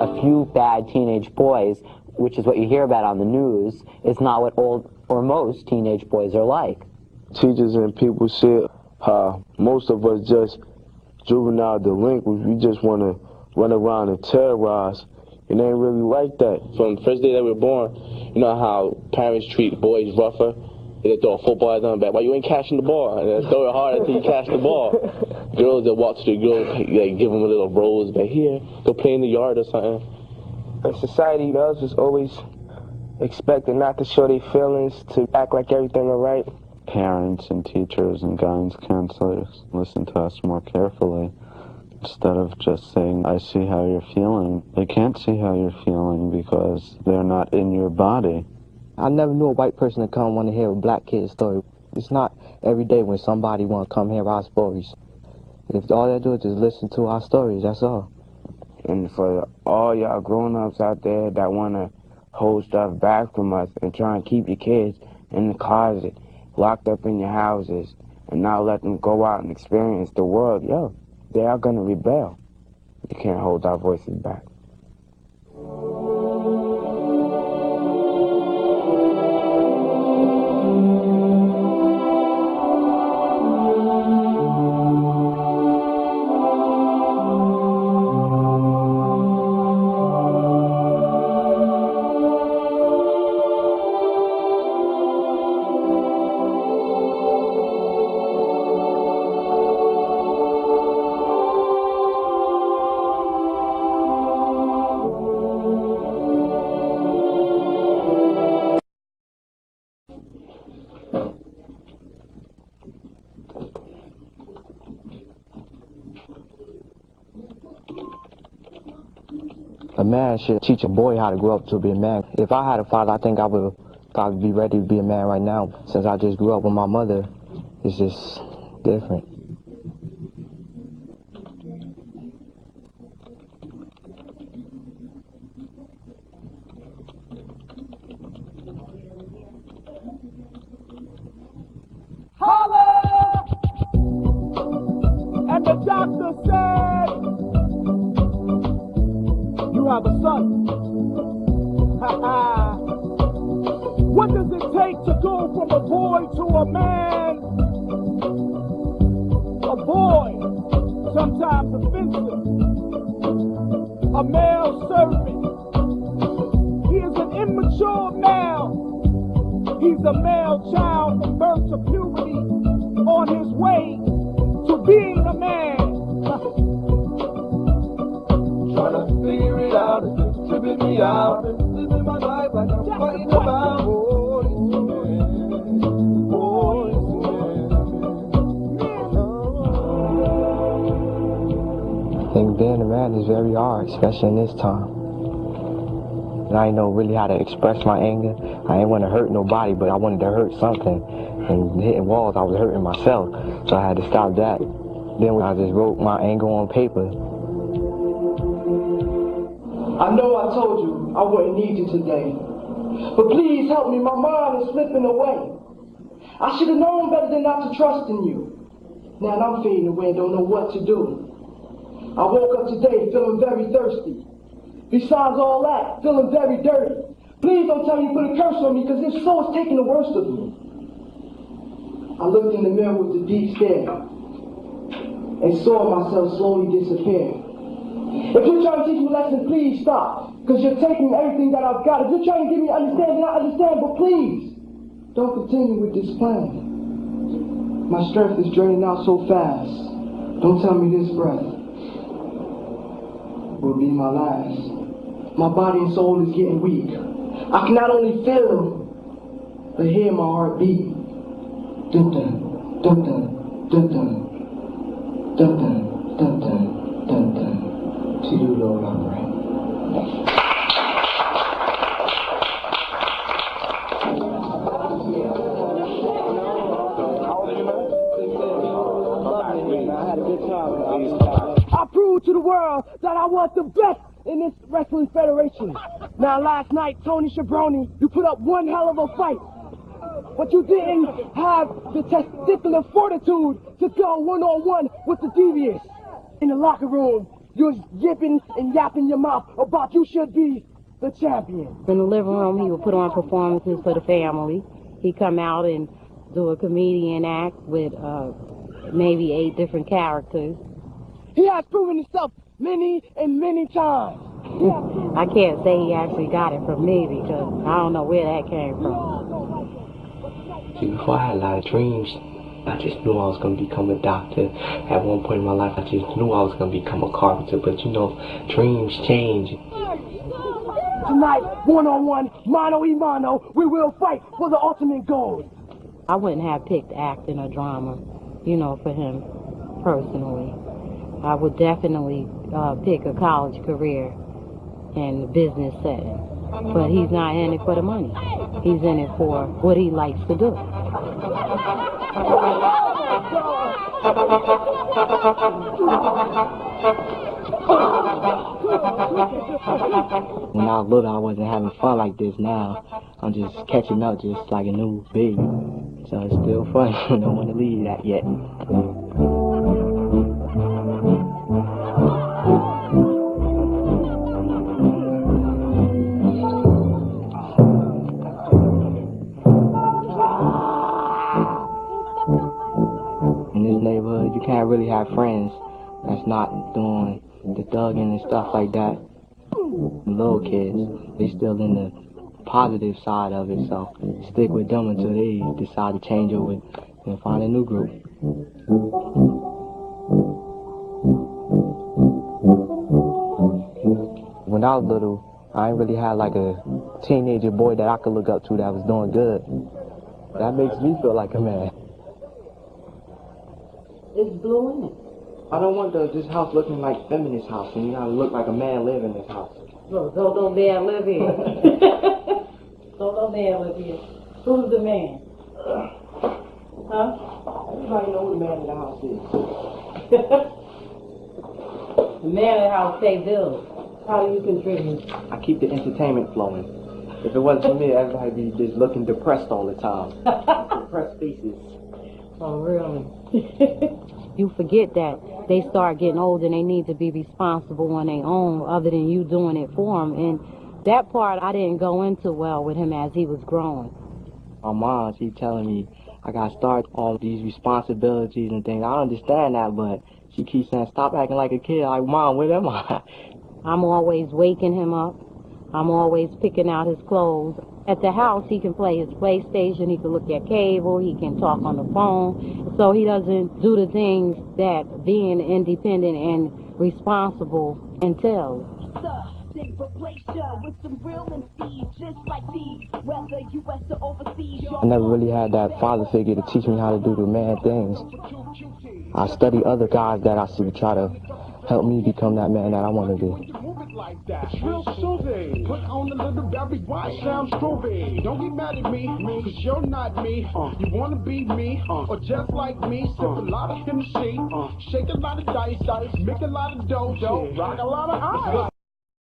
a few bad teenage boys, which is what you hear about on the news, is not what old or most teenage boys are like. Teachers and people say most of us just juvenile delinquents. We just want to run around and terrorize. It ain't really like that. From the first day that we were born, you know how parents treat boys rougher? They throw a football at them back. Why you ain't catching the ball? And they throw it hard until you catch the ball. Girls that walk to the girls, like, give them a little rose back here, go play in the yard or something. And society does is always expected not to show their feelings, to act like everything all right. Parents and teachers and guidance counselors listen to us more carefully. Instead of just saying, I see how you're feeling. They can't see how you're feeling because they're not in your body. I never knew a white person to come want to hear a black kid's story. It's not every day when somebody want to come hear our stories. If all they do is just listen to our stories, that's all. And for all y'all grown-ups out there that want to hold stuff back from us and try and keep your kids in the closet, locked up in your houses, and not let them go out and experience the world, yo, they are going to rebel. You can't hold our voices back. A man should teach a boy how to grow up to be a man. If I had a father, I think I would probably be ready to be a man right now. Since I just grew up with my mother, it's just different. Holla! And the doctor said, you have a son. What does it take to go from a boy to a man? A boy, sometimes offensive. A male servant. He is an immature male. He's a male child from birth to puberty on his way to being a man. Trying to figure it out, it's tripping me out. Living my life like I'm fighting about boys to men, boys to men. I think being a man is very hard, especially in this time. And I didn't know really how to express my anger. I didn't want to hurt nobody, but I wanted to hurt something. And hitting walls, I was hurting myself, so I had to stop that. Then I just wrote my anger on paper. I know I told you I wouldn't need you today, but please help me, my mind is slipping away. I should have known better than not to trust in you. Now I'm fading away and don't know what to do. I woke up today feeling very thirsty. Besides all that, feeling very dirty. Please don't tell me you put a curse on me, because this soul is taking the worst of me. I looked in the mirror with a deep stare and saw myself slowly disappear. If you're trying to teach me a lesson, please stop. Because you're taking everything that I've got. If you're trying to give me understanding, I understand, but please, don't continue with this plan. My strength is draining out so fast. Don't tell me this breath will be my last. My body and soul is getting weak. I can not only feel, but hear my heart beat. Dun-dun, dun-dun, dun-dun, dun-dun, dun-dun, dun-dun. To you, Lord, I pray. I proved to the world that I was the best in this wrestling federation. Now last night, Tony Schiavone, you put up one hell of a fight. But you didn't have the testicular fortitude to go one-on-one with the devious. In the locker room, you're yipping and yapping your mouth about you should be the champion. In the living room, he would put on performances for the family. He'd come out and do a comedian act with maybe 8 different characters. He has proven himself many and many times. I can't say he actually got it from me because I don't know where that came from. See, before I had a lot of dreams, I just knew I was going to become a doctor. At one point in my life, I just knew I was going to become a carpenter. But you know, dreams change. Tonight, one-on-one, mano-a-mano, we will fight for the ultimate goal. I wouldn't have picked acting or drama, you know, for him personally. I would definitely pick a college career in the business setting. But he's not in it for the money. He's in it for what he likes to do. When I was little, I wasn't having fun like this. Now, I'm just catching up just like a new baby. So it's still fun. I don't want to leave that yet. In this neighborhood, you can't really have friends that's not doing the thugging and stuff like that. The little kids, they still in the positive side of it, so stick with them until they decide to change over and find a new group. When I was little, I ain't really had like a teenager boy that I could look up to that was doing good. That makes me feel like a man. It's blue in it. I don't want this house looking like feminist house, and you gotta look like a man live in this house. No, don't man live here. Don't man live here. Who's the man? Huh? Everybody know who the man in the house is. The man in the house pay bills. How do you contribute? I keep the entertainment flowing. If it wasn't for me, everybody be just looking depressed all the time. Depressed faces. Oh, really? You forget that they start getting older and they need to be responsible on their own other than you doing it for them. And that part I didn't go into well with him as he was growing. My mom, she telling me I got to start all these responsibilities and things. I understand that, but she keeps saying, stop acting like a kid. Like, Mom, where am I? I'm always waking him up. I'm always picking out his clothes. At the house, he can play his PlayStation, he can look at cable, he can talk on the phone. So he doesn't do the things that being independent and responsible entails. I never really had that father figure to teach me how to do the man things. I study other guys that I see try to help me become that man that I want to be. It's real soothing. Put on a little Barry White, sound groovy. Don't get mad at me, cause you're not me. You wanna be me, or just like me. Sip a lot of Hennessy, shake a lot of dice, make a lot of dough, rock a lot of eyes.